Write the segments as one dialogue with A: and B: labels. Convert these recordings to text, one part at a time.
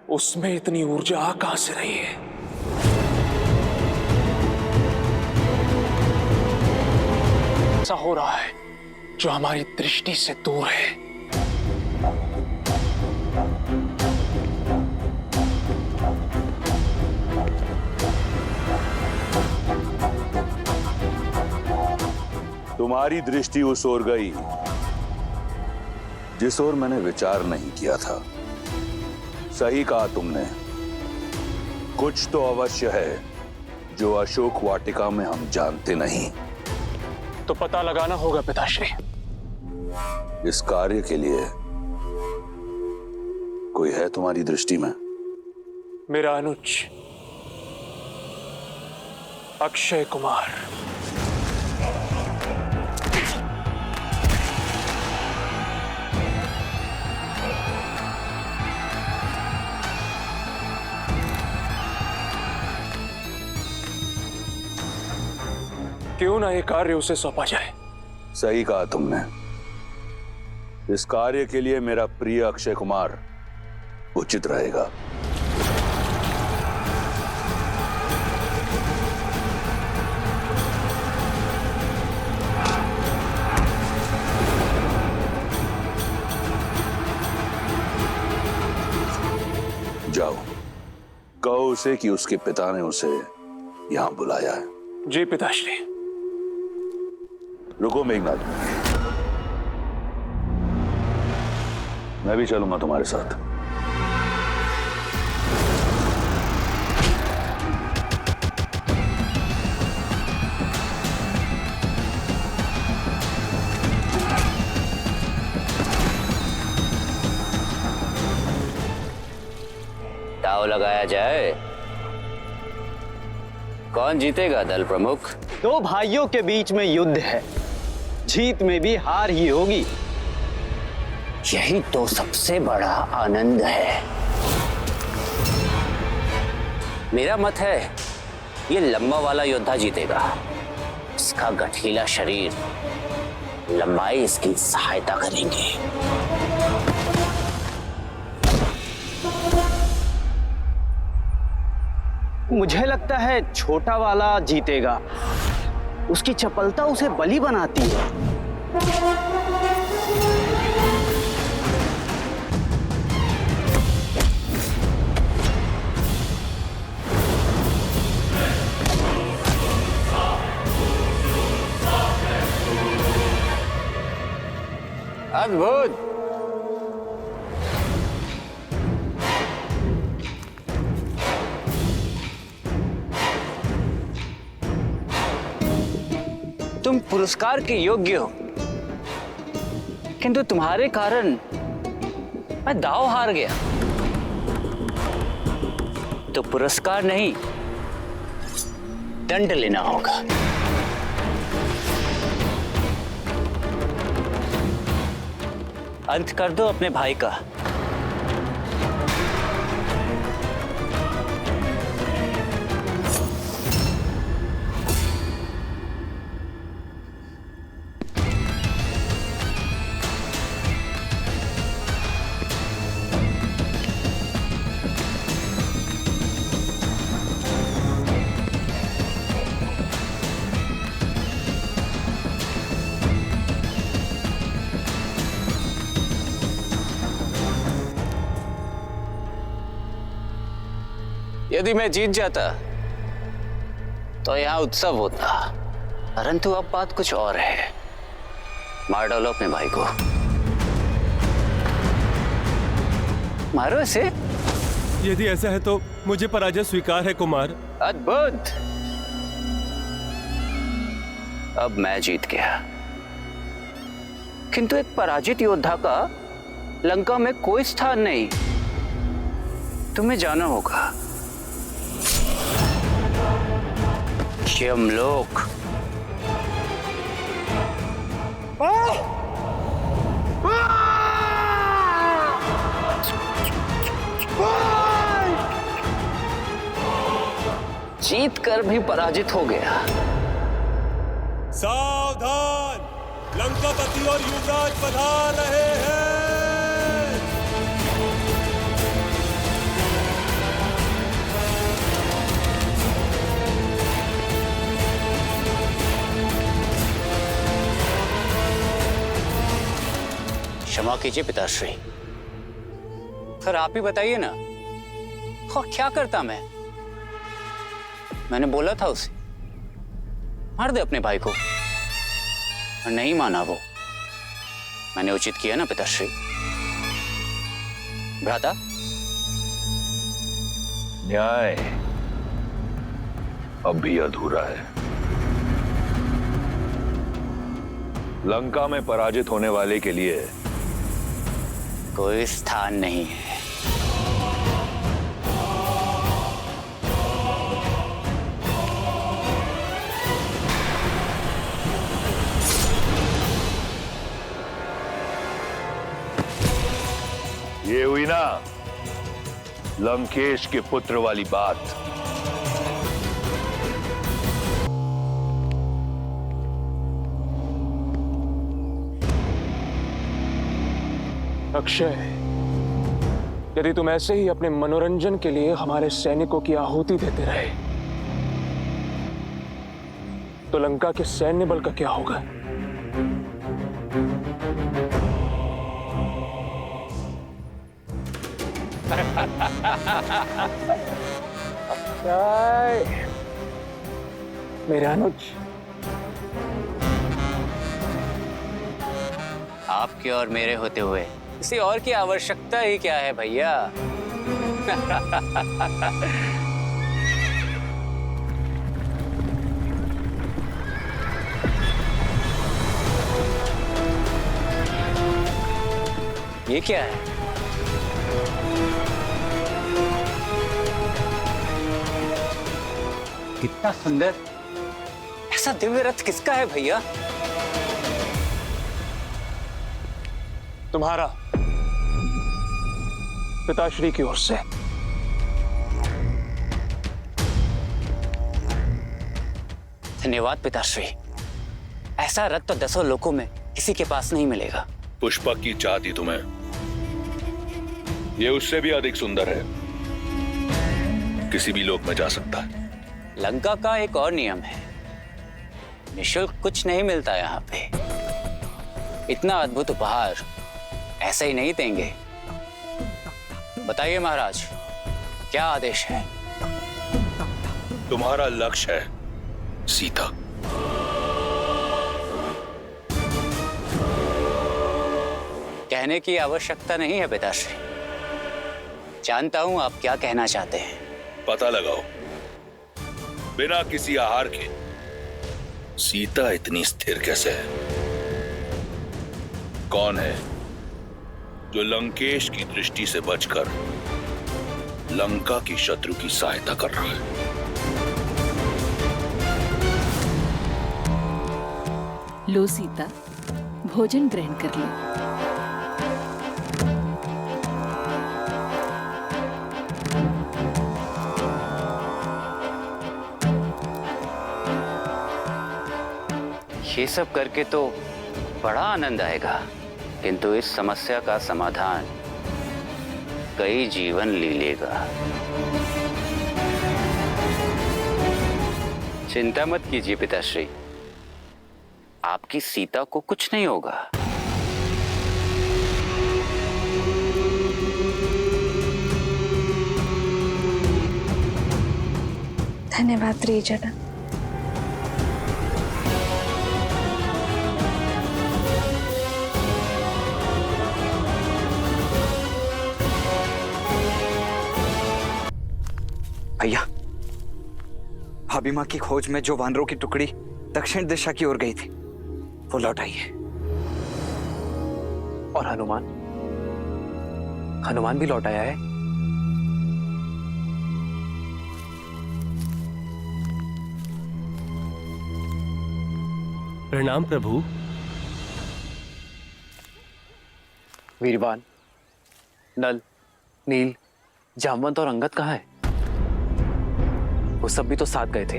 A: उसमें इतनी ऊर्जा आ कहां से रही है? ऐसा हो रहा है जो हमारी दृष्टि से दूर है।
B: तुम्हारी दृष्टि उस ओर गई जिस ओर मैंने विचार नहीं किया था। सही कहा तुमने, कुछ तो अवश्य है जो अशोक वाटिका में हम जानते नहीं।
A: तो पता लगाना होगा पिताश्री।
B: इस कार्य के लिए कोई है तुम्हारी दृष्टि में?
A: मेरा अनुज अक्षय कुमार। क्यों ना ये कार्य उसे सौंपा जाए?
B: सही कहा तुमने, इस कार्य के लिए मेरा प्रिय अक्षय कुमार उचित रहेगा। जाओ, कहो उसे कि उसके पिता ने उसे यहां बुलाया है।
A: जी पिताश्री।
B: रुको मेघनाथ, मैं भी चलूंगा तुम्हारे साथ।
C: दांव लगाया जाए, कौन जीतेगा दल प्रमुख?
D: दो भाइयों के बीच में युद्ध है, जीत में भी हार ही होगी।
C: यही तो सबसे बड़ा आनंद है। मेरा मत है ये लंबा वाला योद्धा जीतेगा। इसका गठीला शरीर, लंबाई इसकी सहायता करेंगे।
D: मुझे लगता है छोटा वाला जीतेगा। उसकी चपलता उसे बली बनाती है।
C: अद्भुत। तुम पुरस्कार के योग्य हो, किंतु तुम्हारे कारण मैं दांव हार गया। तो पुरस्कार नहीं, दंड लेना होगा। अंत कर दो अपने भाई का। यदि मैं जीत जाता तो यहां उत्सव होता, परंतु अब बात कुछ और है। मार डालो अपने भाई को। मारो इसे।
E: यदि ऐसा है तो मुझे पराजय स्वीकार है कुमार।
C: अद्भुत। अब मैं जीत गया, किंतु एक पराजित योद्धा का लंका में कोई स्थान नहीं। तुम्हें जाना होगा। यमलोक। जीत कर भी पराजित हो गया।
E: सावधान, लंकापति और युवराज पधार रहे हैं।
C: क्षमा कीजिए पिताश्री, फिर आप ही बताइए ना, और क्या करता मैंने बोला था उसे मार दे अपने भाई को, और नहीं माना वो। मैंने उचित किया ना पिताश्री? भ्राता,
B: न्याय अब भी अधूरा है। लंका में पराजित होने वाले के लिए
C: कोई स्थान नहीं है।
B: ये हुई ना लंकेश के पुत्र वाली बात।
A: अक्षय, यदि तुम ऐसे ही अपने मनोरंजन के लिए हमारे सैनिकों की आहुति देते रहे तो लंका के सैन्य बल का क्या होगा? अक्षय, मेरे अनुज,
C: आपके और मेरे होते हुए किसी और की आवश्यकता ही क्या है भैया? ये क्या है? कितना सुंदर! ऐसा दिव्य रथ किसका है भैया?
A: तुम्हारा, पिताश्री की ओर से।
C: धन्यवाद पिताश्री। ऐसा रथ तो 10 लोकों में किसी के पास नहीं मिलेगा।
B: पुष्पक की चाहती तुम्हें, ये उससे भी अधिक सुंदर है, किसी भी लोक में जा सकता है।
C: लंका का एक और नियम है, निःशुल्क कुछ नहीं मिलता यहाँ पे। इतना अद्भुत उपहार ऐसे ही नहीं देंगे। बताइए महाराज, क्या आदेश है?
B: तुम्हारा लक्ष्य है सीता।
C: कहने की आवश्यकता नहीं है पिताश्री, जानता हूं आप क्या कहना चाहते हैं।
B: पता लगाओ, बिना किसी आहार के सीता इतनी स्थिर कैसे है? कौन है जो लंकेश की दृष्टि से बचकर लंका की शत्रु की सहायता कर रहा है?
F: लो सीता, भोजन ग्रहण कर लो।
C: ये सब करके तो बड़ा आनंद आएगा, किंतु इस समस्या का समाधान कई जीवन ले लेगा। चिंता मत कीजिए पिताश्री, आपकी सीता को कुछ नहीं होगा।
G: धन्यवाद त्रिजटा।
H: भैया, भाभी माँ की खोज में जो वानरों की टुकड़ी दक्षिण दिशा की ओर गई थी, वो लौट आई है।
A: और हनुमान भी लौट आया है।
E: प्रणाम प्रभु।
A: वीरवान, नल, नील, जामवंत और अंगद कहाँ है? वो सब भी तो साथ गए थे।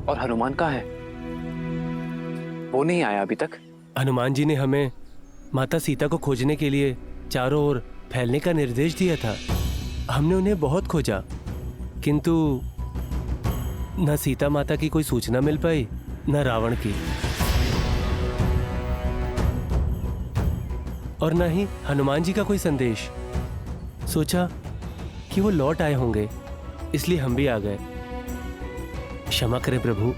A: और हनुमान कहाँ है? वो नहीं आया अभी तक।
E: हनुमान जी ने हमें माता सीता को खोजने के लिए चारों ओर फैलने का निर्देश दिया था। हमने उन्हें बहुत खोजा, किंतु न सीता माता की कोई सूचना मिल पाई, न रावण की। और ना ही हनुमान जी का कोई संदेश। सोचा कि वो लौट आए होंगे, इसलिए हम भी आ गए। क्षमा करें प्रभु,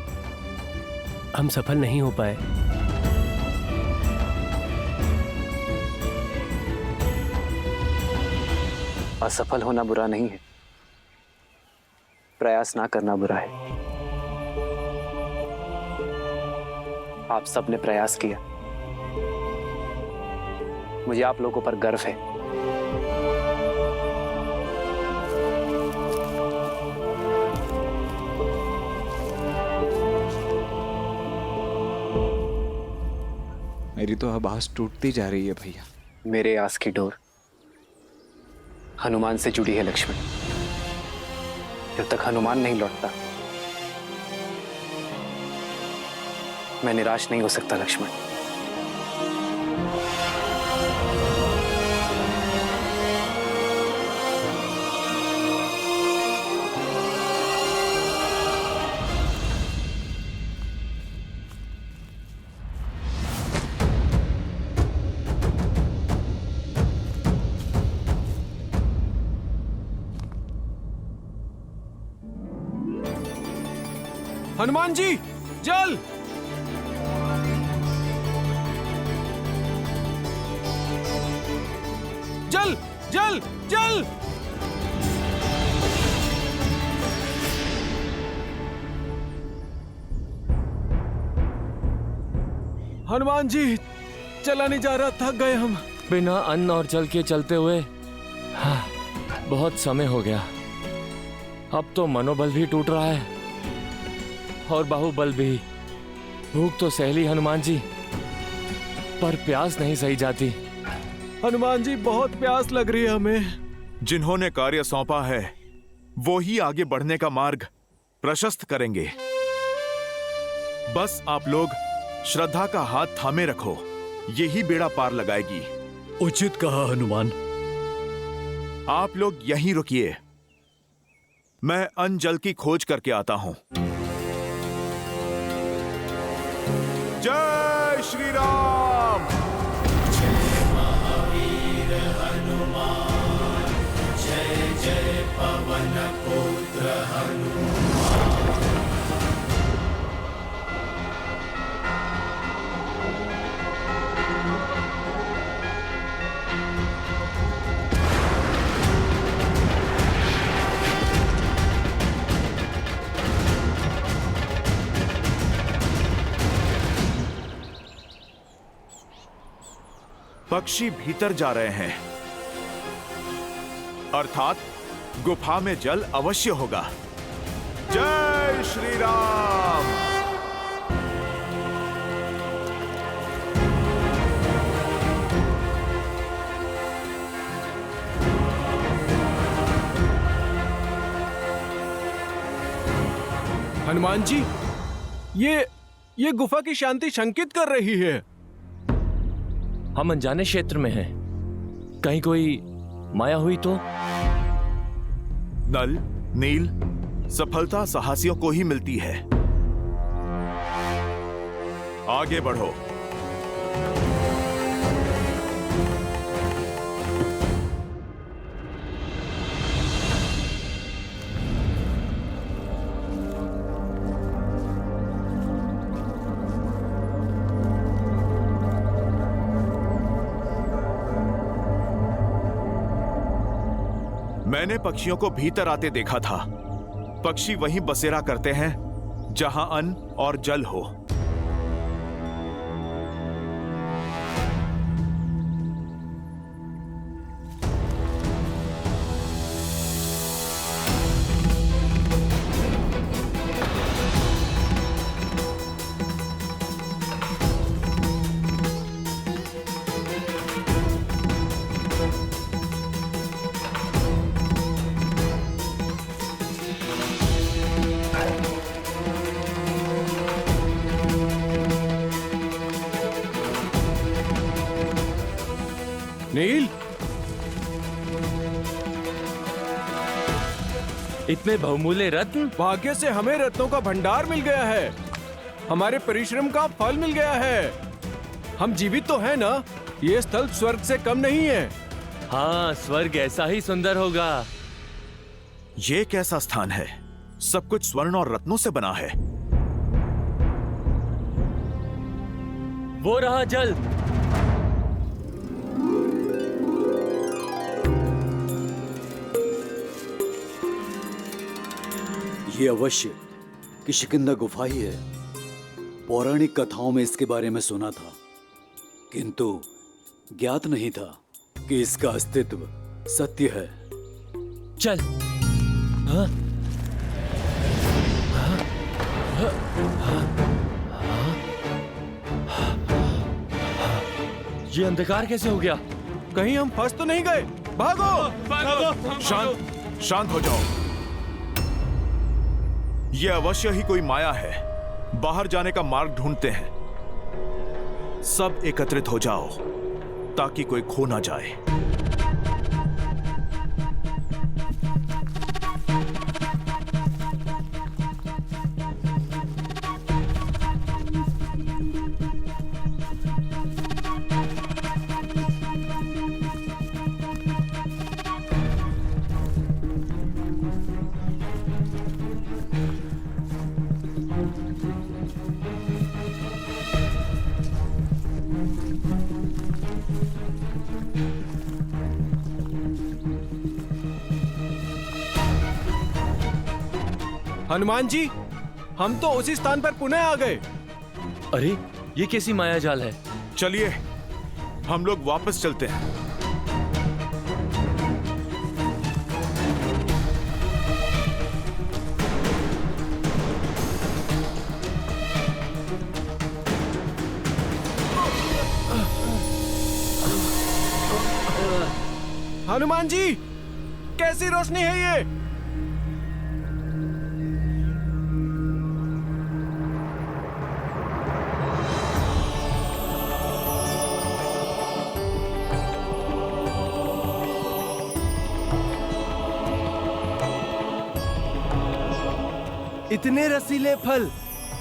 E: हम सफल नहीं हो पाए।
I: असफल होना बुरा नहीं है, प्रयास ना करना बुरा है। आप सबने प्रयास किया, मुझे आप लोगों पर गर्व है।
J: मेरी तो अब आस टूटती जा रही है भैया।
I: मेरे आस की डोर हनुमान से जुड़ी है लक्ष्मण। जब तक हनुमान नहीं लौटता मैं निराश नहीं हो सकता लक्ष्मण।
A: हनुमान जी, जल! जल! जल! जल! हनुमान जी, चला नहीं जा रहा, थक गए हम।
K: बिना अन्न और जल के चलते हुए बहुत समय हो गया। अब तो मनोबल भी टूट रहा है और बाहुबल भी। भूख तो सह ली हनुमान जी, पर प्यास नहीं सही जाती।
A: हनुमान जी, बहुत प्यास लग रही है हमें।
L: जिन्होंने कार्य सौंपा है वो ही आगे बढ़ने का मार्ग प्रशस्त करेंगे। बस आप लोग श्रद्धा का हाथ थामे रखो, यही बेड़ा पार लगाएगी।
M: उचित कहा हनुमान।
L: आप लोग यहीं रुकिए, मैं अन्न जल की खोज करके आता हूं। जय श्री राम।
M: जय महावीर हनुमान, जय जय पवन पुत्र हनुमान।
L: पक्षी भीतर जा रहे हैं, अर्थात गुफा में जल अवश्य होगा। जय श्री राम।
A: हनुमान जी, ये गुफा की शांति शंकित कर रही है।
K: हम अनजाने क्षेत्र में हैं, कहीं कोई माया हुई तो?
L: नल, नील, सफलता साहसियों को ही मिलती है। आगे बढ़ो। मैंने पक्षियों को भीतर आते देखा था। पक्षी वहीं बसेरा करते हैं जहां अन्न और जल हो।
A: नील,
K: इतने बहुमूल्य रत्न?
A: भाग्य से हमें रत्नों का भंडार मिल गया है। हमारे परिश्रम का फल मिल गया है। हम जीवित तो हैं ना?
E: ये स्थल स्वर्ग से कम नहीं है। हाँ, स्वर्ग ऐसा ही सुंदर होगा।
L: ये कैसा स्थान है? सब कुछ स्वर्ण और रत्नों से बना है।
E: वो रहा जल।
M: ये अवश्य किष्किंधा गुफा ही है। पौराणिक कथाओं में इसके बारे में सुना था, किंतु ज्ञात नहीं था कि इसका अस्तित्व सत्य है।
E: चल। हाँ? ये अंधकार कैसे हो गया? कहीं हम फंस तो नहीं गए? भागो!
L: शांत हो जाओ। यह अवश्य ही कोई माया है। बाहर जाने का मार्ग ढूंढते हैं। सब एकत्रित हो जाओ ताकि कोई खो ना जाए।
E: हनुमान जी, हम तो उसी स्थान पर पुनः आ गए। अरे, ये कैसी माया जाल है?
L: चलिए हम लोग वापस चलते हैं।
E: हनुमान जी, कैसी रोशनी है ये? इतने रसीले फल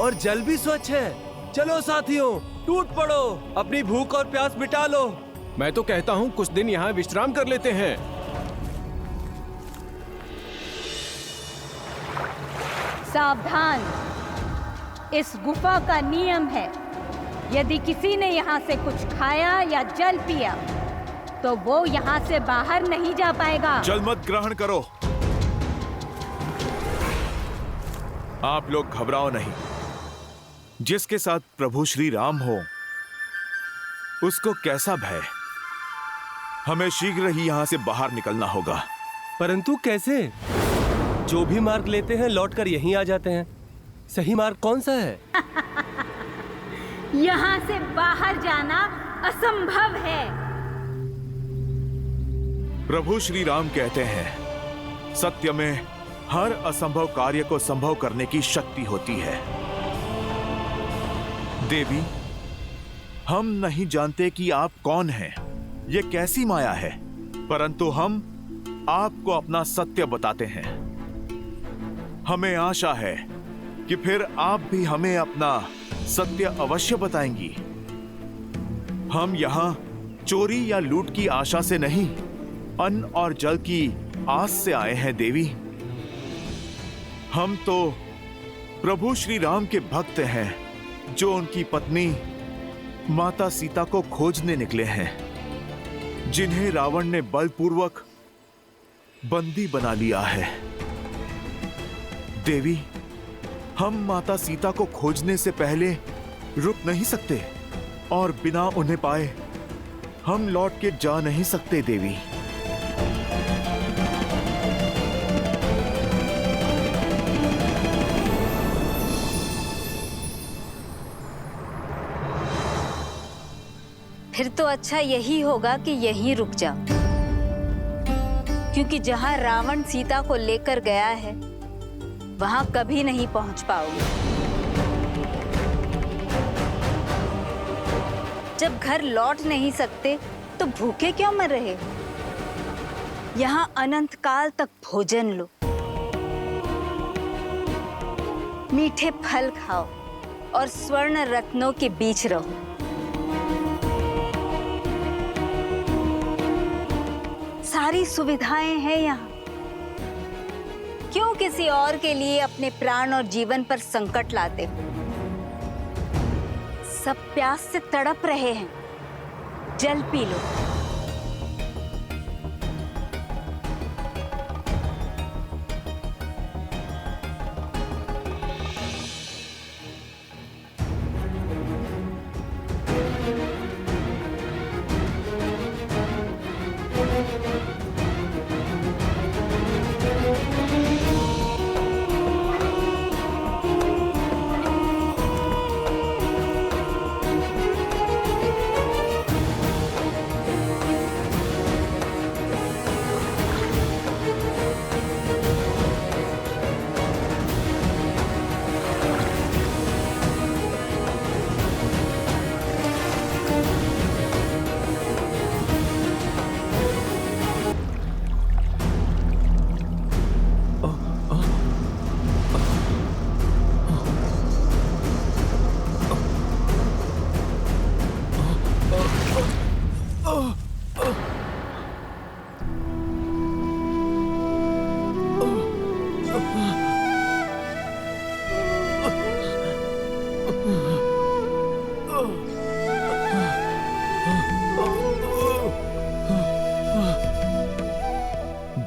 E: और जल भी स्वच्छ है। चलो साथियों, टूट पड़ो, अपनी भूख और प्यास मिटा लो। मैं तो कहता हूँ कुछ दिन यहाँ विश्राम कर लेते हैं।
N: सावधान, इस गुफा का नियम है, यदि किसी ने यहाँ से कुछ खाया या जल पिया तो वो यहाँ से बाहर नहीं जा पाएगा।
L: जल मत ग्रहण करो। आप लोग घबराओ नहीं। जिसके साथ प्रभु श्री राम हो उसको कैसा भय। हमें शीघ्र ही यहां से बाहर निकलना होगा।
E: परंतु कैसे? जो भी मार्ग लेते हैं लौटकर यहीं आ जाते हैं। सही मार्ग कौन सा है?
N: यहाँ से बाहर जाना असंभव है।
L: प्रभु श्री राम कहते हैं, सत्य में हर असंभव कार्य को संभव करने की शक्ति होती है। देवी, हम नहीं जानते कि आप कौन हैं, ये कैसी माया है, परंतु हम आपको अपना सत्य बताते हैं। हमें आशा है कि फिर आप भी हमें अपना सत्य अवश्य बताएंगी। हम यहाँ चोरी या लूट की आशा से नहीं, अन्न और जल की आस से आए हैं देवी। हम तो प्रभु श्री राम के भक्त हैं जो उनकी पत्नी माता सीता को खोजने निकले हैं, जिन्हें रावण ने बलपूर्वक बंदी बना लिया है। देवी, हम माता सीता को खोजने से पहले रुक नहीं सकते और बिना उन्हें पाए हम लौट के जा नहीं सकते देवी।
N: फिर तो अच्छा यही होगा कि यहीं रुक जाओ, क्योंकि जहां रावण सीता को लेकर गया है वहां कभी नहीं पहुंच पाओगे। जब घर लौट नहीं सकते तो भूखे क्यों मर रहे? यहाँ अनंत काल तक भोजन लो, मीठे फल खाओ और स्वर्ण रत्नों के बीच रहो। सारी सुविधाएं हैं यहाँ। क्यों किसी और के लिए अपने प्राण और जीवन पर संकट लाते हो? सब प्यास से तड़प रहे हैं, जल पी लो।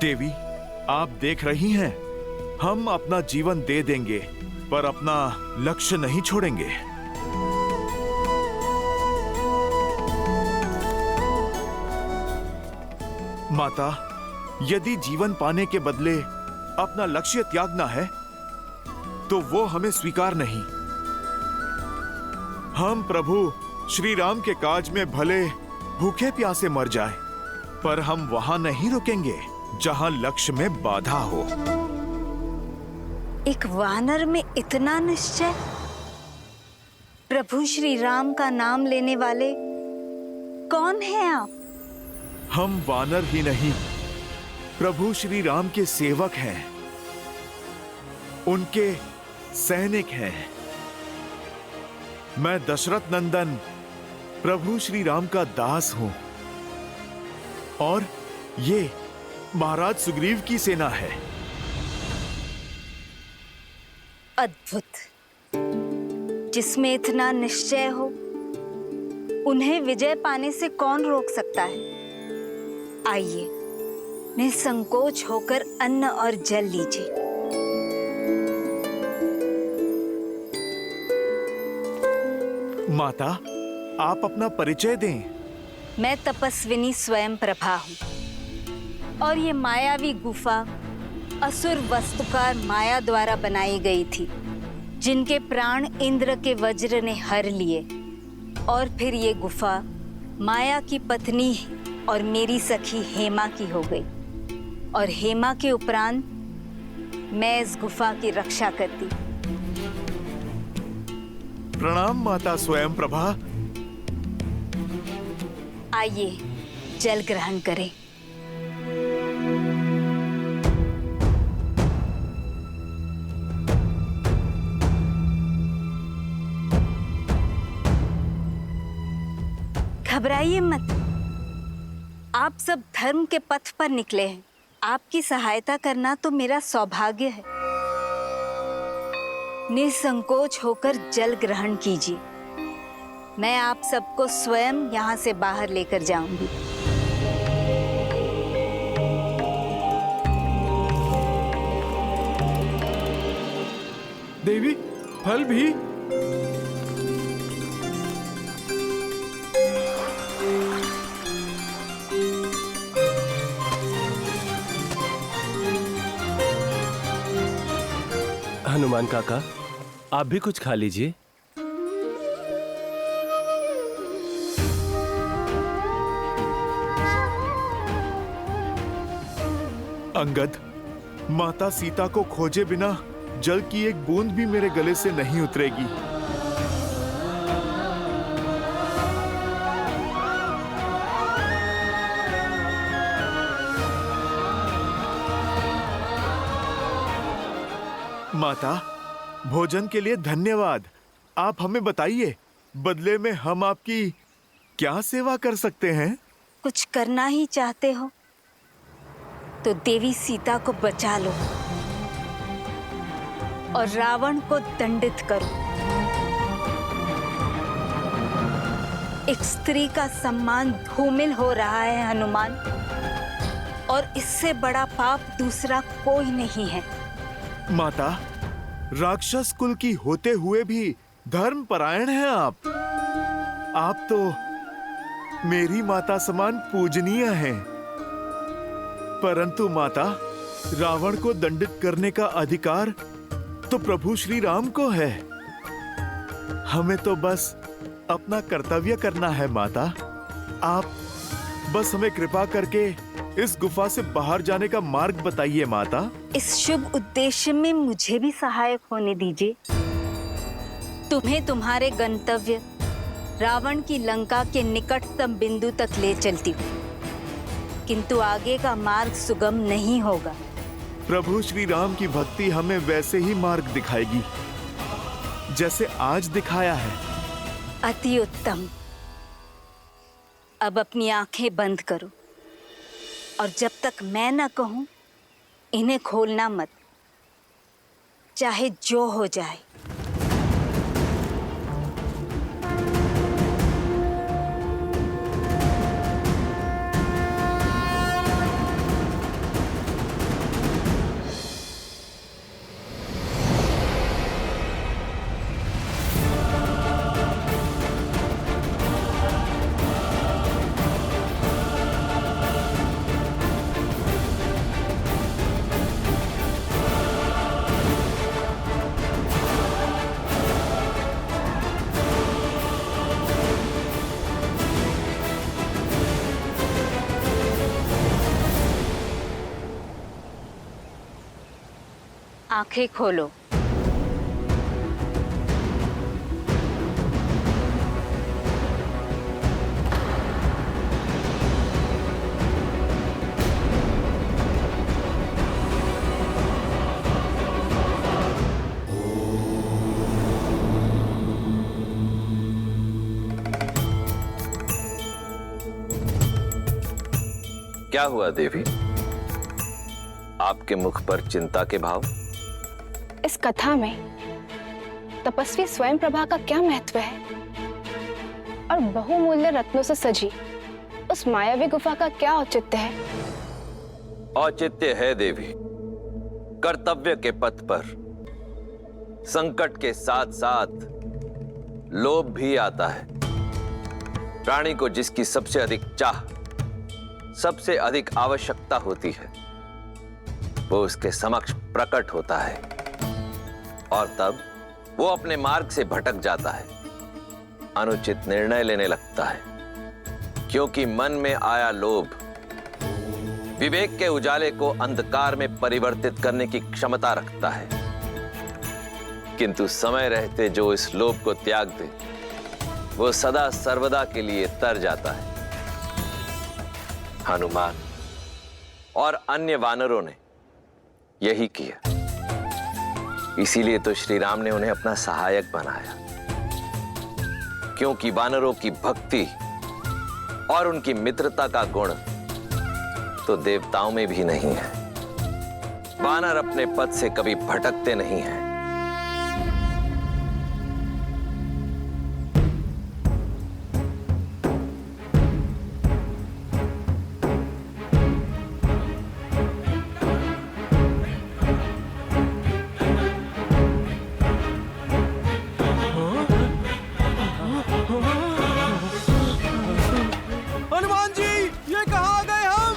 L: देवी, आप देख रही हैं, हम अपना जीवन दे देंगे पर अपना लक्ष्य नहीं छोड़ेंगे। माता, यदि जीवन पाने के बदले अपना लक्ष्य त्यागना है तो वो हमें स्वीकार नहीं। हम प्रभु श्री राम के काज में भले भूखे प्यासे मर जाए, पर हम वहां नहीं रुकेंगे जहां लक्ष्य में बाधा हो।
N: एक वानर में इतना निश्चय? प्रभु श्री राम का नाम लेने वाले कौन हैं आप?
L: हम वानर ही नहीं, प्रभु श्री राम के सेवक हैं, उनके सैनिक हैं। मैं दशरथ नंदन प्रभु श्री राम का दास हूं और ये महाराज सुग्रीव की सेना है।
N: अद्भुत। जिसमें इतना निश्चय हो, उन्हें विजय पाने से कौन रोक सकता है? आइए, निसंकोच होकर अन्न और जल लीजिए।
L: माता, आप अपना परिचय दें।
N: मैं तपस्विनी स्वयं प्रभा हूँ और ये मायावी गुफा असुर वस्तुकार माया द्वारा बनाई गई थी, जिनके प्राण इंद्र के वज्र ने हर लिए। और फिर ये गुफा माया की पत्नी और मेरी सखी हेमा की हो गई, और हेमा के उपरांत मैं इस गुफा की रक्षा करती।
L: प्रणाम माता स्वयं प्रभा।
N: आइए, जल ग्रहण करें। घबराइए मत। आप सब धर्म के पथ पर निकले हैं। आपकी सहायता करना तो मेरा सौभाग्य है। निसंकोच होकर जल ग्रहण कीजिए। मैं आप सबको स्वयं यहाँ से बाहर लेकर जाऊंगी।
K: देवी, फल भी?
E: हनुमान काका, आप भी कुछ खा लीजिए।
L: अंगद, माता सीता को खोजे बिना जल की एक बूंद भी मेरे गले से नहीं उतरेगी। माता, भोजन के लिए धन्यवाद। आप हमें बताइए, बदले में हम आपकी क्या सेवा कर सकते हैं?
N: कुछ करना ही चाहते हो तो देवी सीता को बचा लो और रावण को दंडित करो। एक स्त्री का सम्मान धूमिल हो रहा है हनुमान, और इससे बड़ा पाप दूसरा कोई नहीं है।
L: माता, राक्षस कुल की होते हुए भी धर्म परायण हैं आप। आप तो मेरी माता समान पूजनीय हैं। परंतु माता, रावण को दंडित करने का अधिकार तो प्रभु श्री राम को है। हमें तो बस अपना कर्तव्य करना है माता। आप बस हमें कृपा करके इस गुफा से बाहर जाने का मार्ग बताइए माता।
N: इस शुभ उद्देश्य में मुझे भी सहायक होने दीजिए। तुम्हें तुम्हारे गंतव्य रावण की लंका के निकटतम बिंदु तक ले चलती हूँ, किंतु आगे का मार्ग सुगम नहीं होगा।
L: प्रभु श्री राम की भक्ति हमें वैसे ही मार्ग दिखाएगी जैसे आज दिखाया है।
N: अति उत्तम। अब अपनी आंखें बंद करो और जब तक मैं न कहूं इन्हें खोलना मत, चाहे जो हो जाए। आंखें खोलो।
O: क्या हुआ देवी? आपके मुख पर चिंता के भाव?
G: इस कथा में तपस्वी स्वयं प्रभा का क्या महत्व है और बहुमूल्य रत्नों से सजी उस मायावी गुफा का क्या औचित्य है?
O: औचित्य है देवी, कर्तव्य के पथ पर संकट के साथ साथ लोभ भी आता है। प्राणी को जिसकी सबसे अधिक चाह, सबसे अधिक आवश्यकता होती है, वो उसके समक्ष प्रकट होता है और तब वो अपने मार्ग से भटक जाता है, अनुचित निर्णय लेने लगता है, क्योंकि मन में आया लोभ विवेक के उजाले को अंधकार में परिवर्तित करने की क्षमता रखता है। किंतु समय रहते जो इस लोभ को त्याग दे, वो सदा सर्वदा के लिए तर जाता है। हनुमान और अन्य वानरों ने यही किया, इसीलिए तो श्री राम ने उन्हें अपना सहायक बनाया, क्योंकि वानरों की भक्ति और उनकी मित्रता का गुण तो देवताओं में भी नहीं है। वानर अपने पथ से कभी भटकते नहीं हैं।
L: हनुमान जी, ये कहाँ गए हम?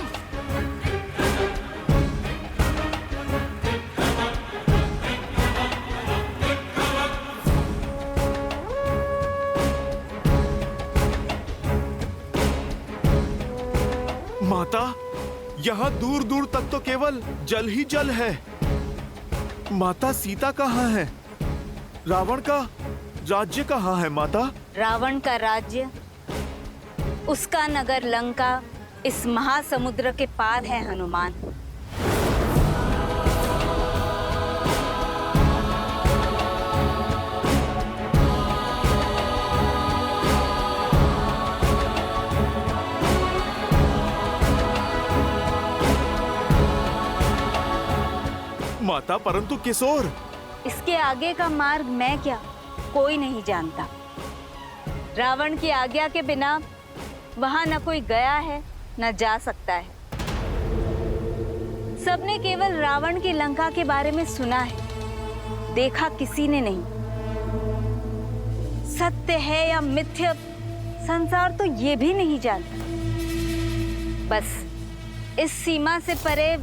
L: माता, यहाँ दूर दूर तक तो केवल जल ही जल है। माता सीता कहाँ है? रावण का राज्य कहाँ है माता?
N: रावण का राज्य, उसका नगर लंका इस महासमुद्र के पार है हनुमान।
L: माता, परंतु किस ओर?
N: इसके आगे का मार्ग मैं क्या, कोई नहीं जानता। रावण की आज्ञा के बिना वहां न कोई गया है न जा सकता है। सबने केवल रावण की लंका के बारे में सुना है, देखा किसी ने नहीं। सत्य है या मिथ्या, संसार तो ये भी नहीं जानता। बस इस सीमा से परे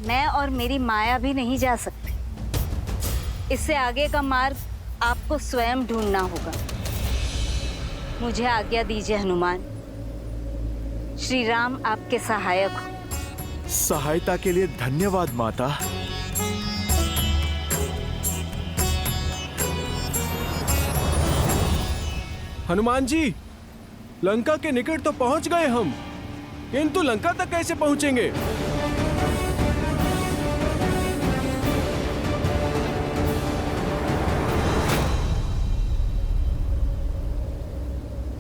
N: मैं और मेरी माया भी नहीं जा सकते। इससे आगे का मार्ग आपको स्वयं ढूंढना होगा। मुझे आज्ञा दीजिए हनुमान। श्री राम आपके सहायक हो।
L: सहायता के लिए धन्यवाद माता।
E: हनुमान जी, लंका के निकट तो पहुंच गए हम, किंतु लंका तक कैसे पहुंचेंगे?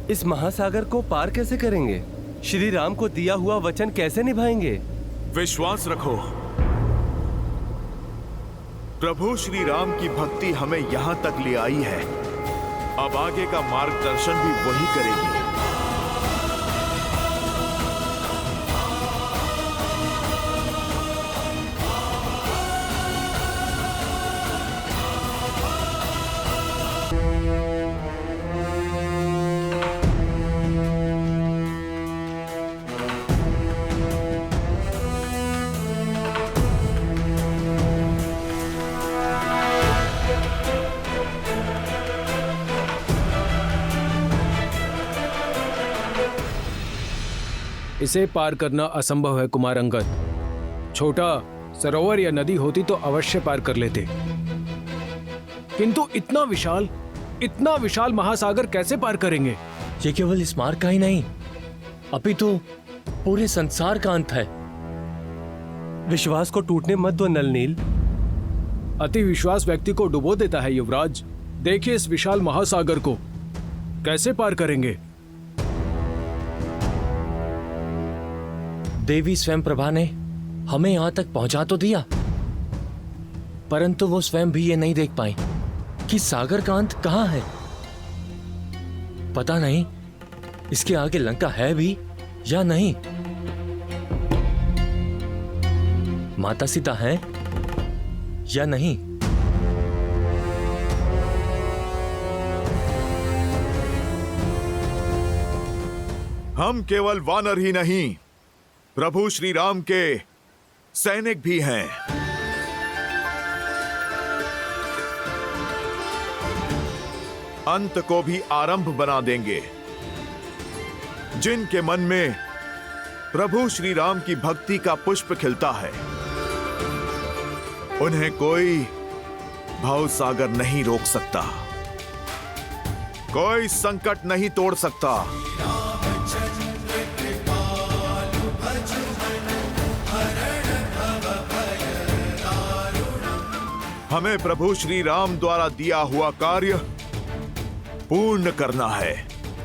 E: इस महासागर को पार कैसे करेंगे? श्री राम को दिया हुआ वचन कैसे निभाएंगे?
L: विश्वास रखो, प्रभु श्री राम की भक्ति हमें यहां तक ले आई है। अब आगे का मार्गदर्शन भी वही करेगी।
E: इसे पार करना असंभव है कुमार अंगद। छोटा सरोवर या नदी होती तो अवश्य पार कर लेते, किंतु इतना विशाल महासागर कैसे पार करेंगे?
K: ये केवल इस मार्ग का ही नहीं, अभी तो पूरे संसार का अंत है।
E: विश्वास को टूटने मत दो नलनील। अति विश्वास व्यक्ति को डुबो देता है युवराज। देखिए इस विशाल महासागर को कैसे पार करेंगे?
K: देवी स्वयं प्रभा ने हमें यहां तक पहुंचा तो दिया, परंतु वो स्वयं भी ये नहीं देख पाई कि सागर का अंत कहां है। पता नहीं इसके आगे लंका है भी या नहीं। माता सीता है या नहीं।
L: हम केवल वानर ही नहीं, प्रभु श्री राम के सैनिक भी हैं। अंत को भी आरंभ बना देंगे। जिनके मन में प्रभु श्री राम की भक्ति का पुष्प खिलता है, उन्हें कोई भवसागर नहीं रोक सकता, कोई संकट नहीं तोड़ सकता। हमें प्रभु श्री राम द्वारा दिया हुआ कार्य पूर्ण करना है।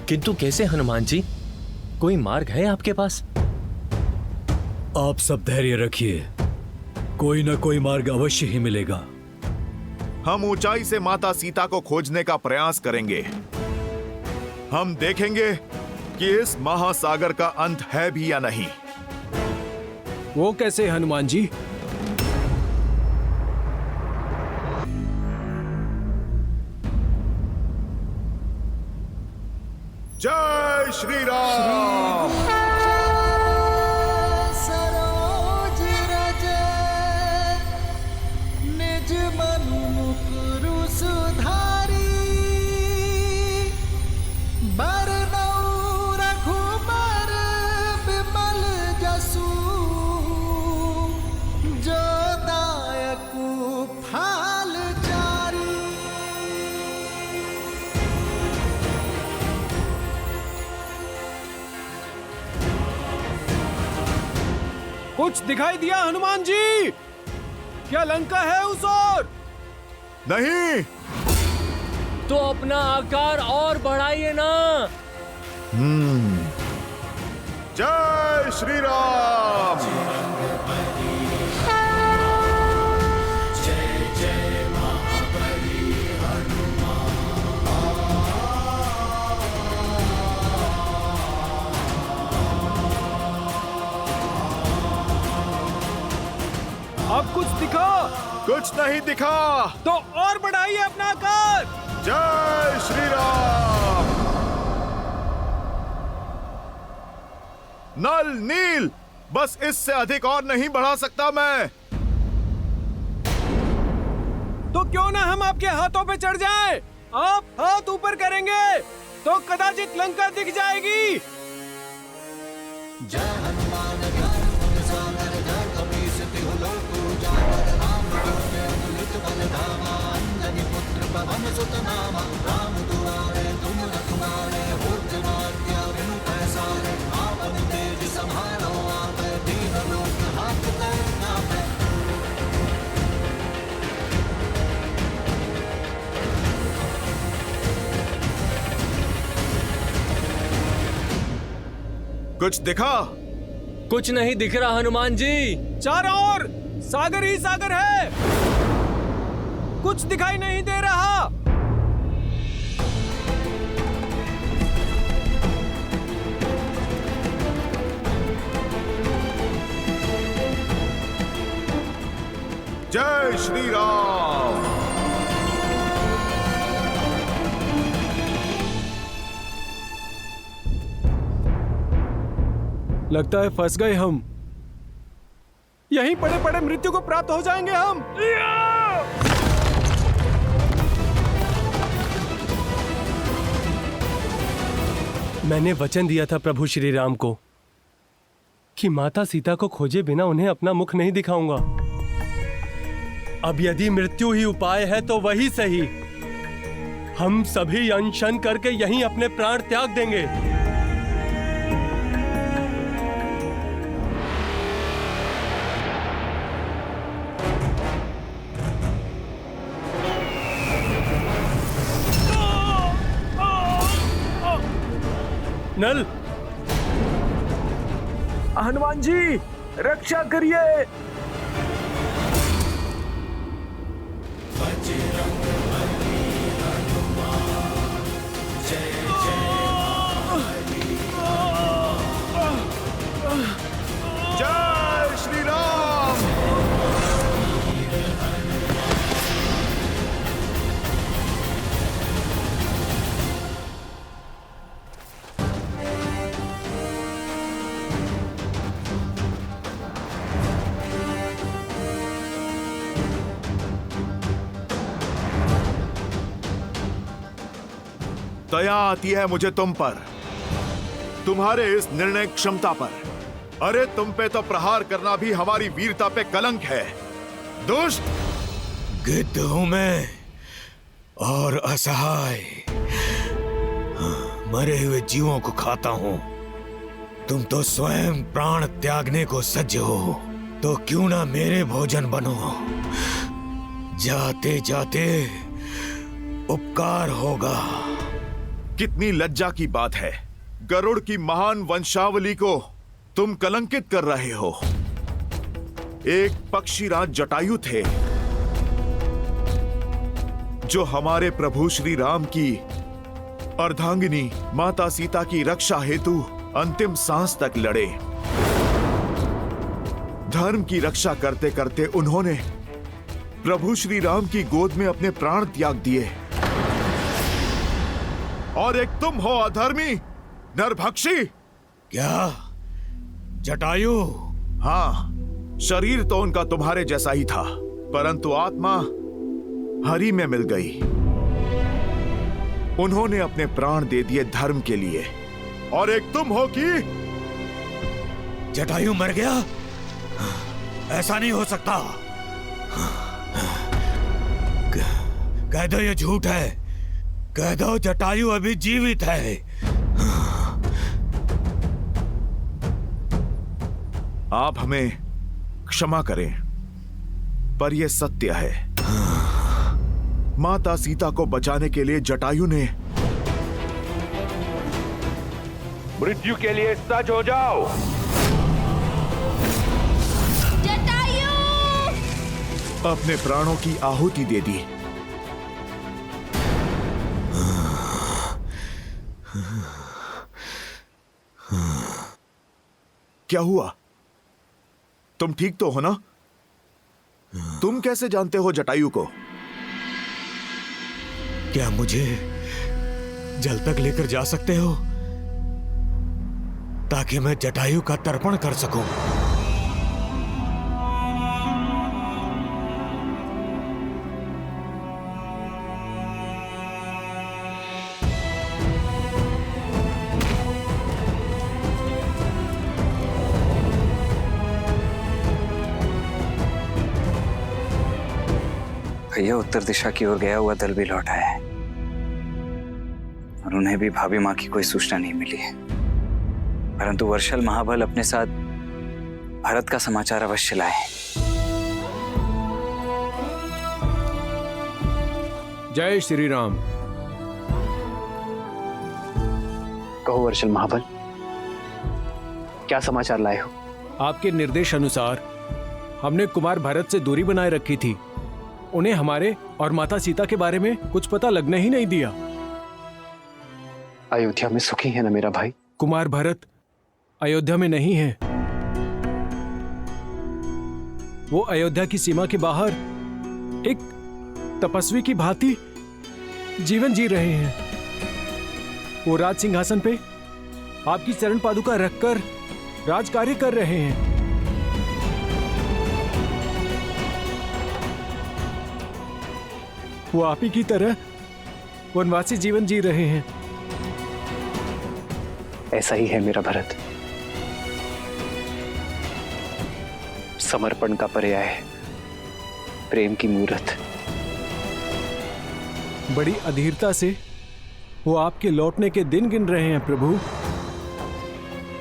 K: किंतु कैसे हनुमान जी? कोई मार्ग है आपके पास?
M: आप सब धैर्य रखिए, कोई ना कोई मार्ग अवश्य ही मिलेगा।
L: हम ऊंचाई से माता सीता को खोजने का प्रयास करेंगे। हम देखेंगे कि इस महासागर का अंत है भी या नहीं।
E: वो कैसे हनुमान जी?
L: जय श्री राम।
P: सरोज रज निज मनु मुकुरु सुधारी, बरनउँ रघुबर विमल जसु, जो दायकु फाल चारी।
E: कुछ दिखाई दिया हनुमान जी? क्या लंका है उस ओर?
L: नहीं।
K: तो अपना आकार और बढ़ाइए ना।
L: जय श्री राम।
Q: अब कुछ दिखा।
L: कुछ नहीं दिखा।
Q: तो और बढ़ाइए अपना आकार।
L: जय श्री राम। नल नील, बस इससे अधिक और नहीं बढ़ा सकता मैं।
Q: तो क्यों ना हम आपके हाथों पे चढ़ जाएं? आप हाथ ऊपर करेंगे तो कदाचित लंका दिख जाएगी।
P: जय हनुमान ज्ञान सागर जय कपीस तिहु लोक उजागर राम दूत अतुलित बल धामा अंजनी पुत्र पवन सुत नामा राम दुआरे तुम रखवारे होत न आज्ञा बिनु पैसारे आपन तेज समारो आपे दीन लोक हाथ धरना आपे।
L: कुछ दिखा?
K: कुछ नहीं दिख रहा हनुमान जी।
Q: चारों ओर सागर ही सागर है, कुछ दिखाई नहीं दे रहा।
L: जय श्री राम।
Q: लगता है फंस गए हम। यहीं पड़े पड़े मृत्यु को प्राप्त हो जाएंगे हम।
E: मैंने वचन दिया था प्रभु श्री राम को कि माता सीता को खोजे बिना उन्हें अपना मुख नहीं दिखाऊंगा। अब यदि मृत्यु ही उपाय है तो वही सही। हम सभी अनशन करके यहीं अपने प्राण त्याग देंगे। नल,
Q: हनुमान जी रक्षा करिए।
L: जय श्री राम। दया आती है मुझे तुम पर, तुम्हारे इस निर्णय क्षमता पर। अरे तुम पे तो प्रहार करना भी हमारी वीरता पे कलंक है। दुष्ट
R: गिद्ध हूं मैं और असहाय, मरे हुए जीवों को खाता हूं। तुम तो स्वयं प्राण त्यागने को सज्ज हो, तो क्यों ना मेरे भोजन बनो। जाते जाते उपकार होगा।
L: कितनी लज्जा की बात है, गरुड़ की महान वंशावली को तुम कलंकित कर रहे हो। एक पक्षीराज जटायु थे जो हमारे प्रभु श्री राम की अर्धांगिनी माता सीता की रक्षा हेतु अंतिम सांस तक लड़े। धर्म की रक्षा करते करते उन्होंने प्रभु श्री राम की गोद में अपने प्राण त्याग दिए। और एक तुम हो अधर्मी नरभक्षी।
R: क्या जटायु?
L: हाँ, शरीर तो उनका तुम्हारे जैसा ही था, परंतु आत्मा हरि में मिल गई। उन्होंने अपने प्राण दे दिए धर्म के लिए। और एक तुम हो कि
R: जटायु मर गया? ऐसा नहीं हो सकता। कह दो ये झूठ है। कह दो जटायु अभी जीवित है।
L: आप हमें क्षमा करें, पर यह सत्य है। माता सीता को बचाने के लिए जटायु ने
B: मृत्यु के लिए सज्ज हो जाओ।
N: जटायु!
L: अपने प्राणों की आहुति दे दी। क्या हुआ? तुम ठीक तो हो ना? तुम कैसे जानते हो जटायु को?
R: क्या मुझे जल तक लेकर जा सकते हो ताकि मैं जटायु का तर्पण कर सकूं?
H: भैया, उत्तर दिशा की ओर गया हुआ दल भी लौट आया है और उन्हें भी भाभी माँ की कोई सूचना नहीं मिली है। परंतु वर्षल महाबल अपने साथ भरत का समाचार अवश्य लाए।
Q: जय श्री राम।
I: कहो वर्षल महाबल, क्या समाचार लाए हो?
Q: आपके निर्देश अनुसार हमने कुमार भरत से दूरी बनाए रखी थी। उन्हें हमारे और माता सीता के बारे में कुछ पता लगने ही नहीं दिया।
I: अयोध्या में सुखी है ना मेरा भाई?
Q: कुमार भरत अयोध्या में नहीं है। वो अयोध्या की सीमा के बाहर एक तपस्वी की भांति जीवन जी रहे हैं। वो राज सिंहासन पे आपकी चरण पादुका रखकर राज कार्य कर रहे हैं। वो आप ही की तरह वनवासी जीवन जी रहे हैं।
I: ऐसा ही है मेरा भरत। समर्पण का पर्याय है प्रेम की मूर्त।
Q: बड़ी अधीरता से वो आपके लौटने के दिन गिन रहे हैं प्रभु।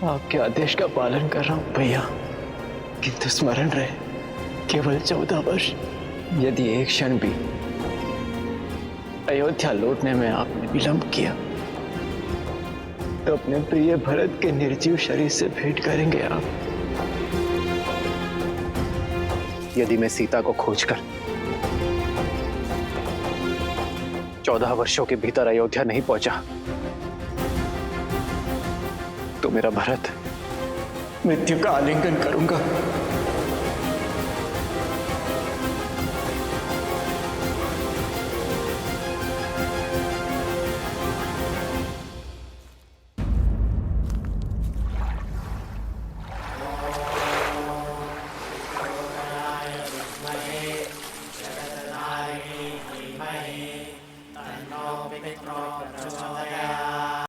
I: आपके आदेश का पालन कर रहा हूं भैया, किंतु स्मरण रहे केवल 14 वर्ष। यदि एक क्षण भी अयोध्या लौटने में आपने विलंब किया तो अपने प्रिय भरत के निर्जीव शरीर से भेंट करेंगे आप। यदि मैं सीता को खोजकर 14 वर्षों के भीतर अयोध्या नहीं पहुंचा तो मेरा भरत मृत्यु का आलिंगन करूंगा।